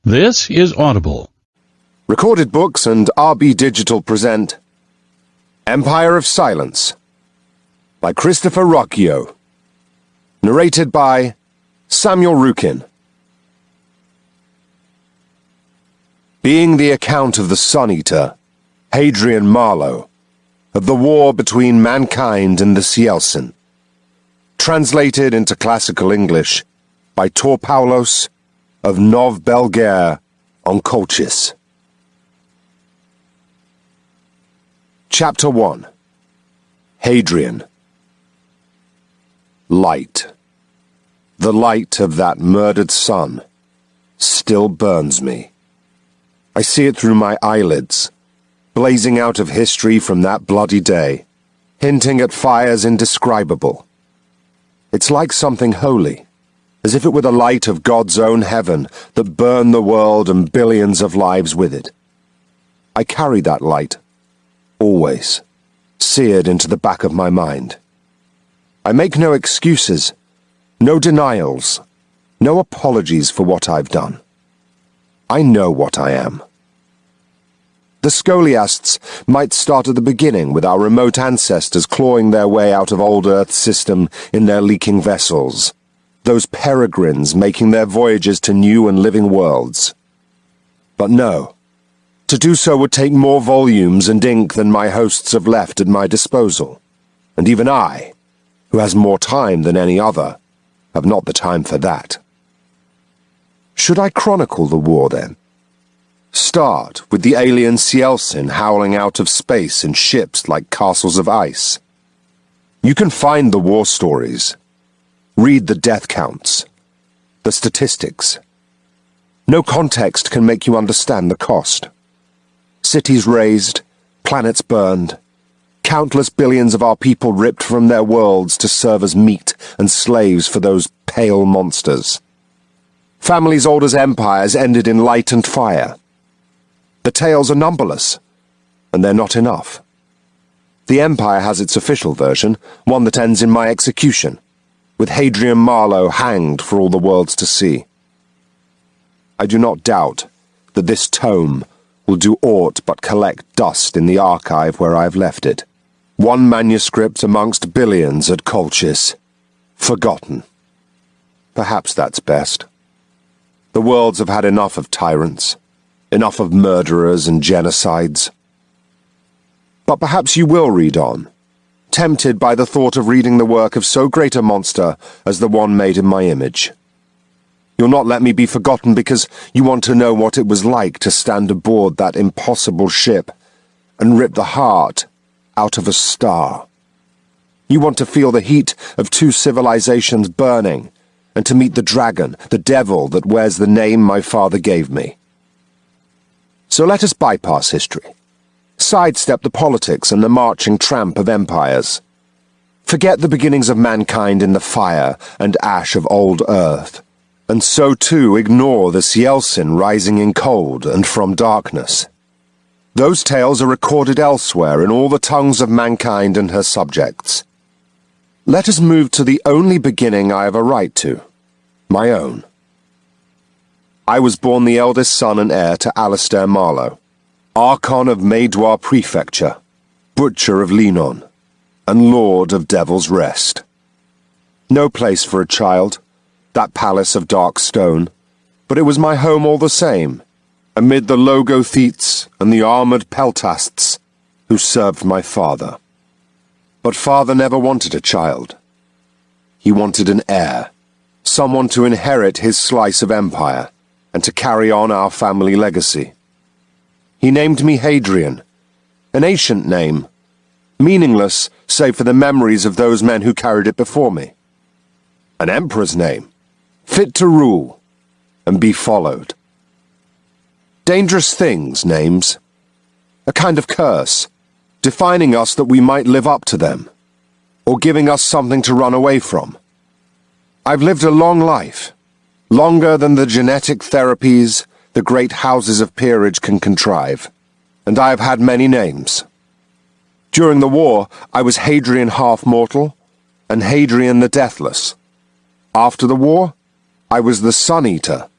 This is Audible. Recorded Books and RB Digital present Empire of Silence by Christopher Ruocchio. Narrated by Samuel Ruocchio. Being the account of the Sun-Eater, Hadrian Marlowe, of the war between mankind and the Cielcin. Translated into classical English by Tor Paulos of Nov Belgaire on Colchis. Chapter 1. Hadrian. Light. The light of that murdered sun still burns me. I see it through my eyelids, blazing out of history from that bloody day, hinting at fires indescribable. It's like something holy, as if it were the light of God's own heaven that burned the world and billions of lives with it. I carry that light, always, seared into the back of my mind. I make no excuses, no denials, no apologies for what I've done. I know what I am. The scholiasts might start at the beginning with our remote ancestors clawing their way out of old Earth's system in their leaking vessels, those peregrines making their voyages to new and living worlds. But no, to do so would take more volumes and ink than my hosts have left at my disposal, and even I, who has more time than any other, have not the time for that. Should I chronicle the war, then? Start with the alien Cielcin howling out of space in ships like castles of ice. You can find the war stories. Read the death counts, the statistics. No context can make you understand the cost. Cities razed, planets burned, countless billions of our people ripped from their worlds to serve as meat and slaves for those pale monsters. Families old as empires ended in light and fire. The tales are numberless, and they're not enough. The Empire has its official version, one that ends in my execution, with Hadrian Marlowe hanged for all the worlds to see. I do not doubt that this tome will do aught but collect dust in the archive where I have left it. One manuscript amongst billions at Colchis. Forgotten. Perhaps that's best. The worlds have had enough of tyrants, enough of murderers and genocides. But perhaps you will read on, tempted by the thought of reading the work of so great a monster as the one made in my image. You'll not let me be forgotten because you want to know what it was like to stand aboard that impossible ship and rip the heart out of a star. You want to feel the heat of two civilizations burning and to meet the dragon, the devil that wears the name my father gave me. So let us bypass history. Sidestep the politics and the marching tramp of empires. Forget the beginnings of mankind in the fire and ash of old Earth, and so too ignore the Cielcin rising in cold and from darkness. Those tales are recorded elsewhere in all the tongues of mankind and her subjects. Let us move to the only beginning I have a right to, my own. I was born the eldest son and heir to Hadrian Marlowe, Archon of Madois Prefecture, Butcher of Linon, and Lord of Devil's Rest. No place for a child, that palace of dark stone, but it was my home all the same, amid the Logothetes and the armoured peltasts who served my father. But father never wanted a child. He wanted an heir, someone to inherit his slice of empire and to carry on our family legacy. He named me Hadrian, an ancient name, meaningless save for the memories of those men who carried it before me. An emperor's name, fit to rule and be followed. Dangerous things, names. A kind of curse, defining us that we might live up to them, or giving us something to run away from. I've lived a long life, longer than the genetic therapies the great houses of peerage can contrive, and I have had many names. During the war, I was Hadrian Half-Mortal and Hadrian the Deathless. After the war, I was the Sun-Eater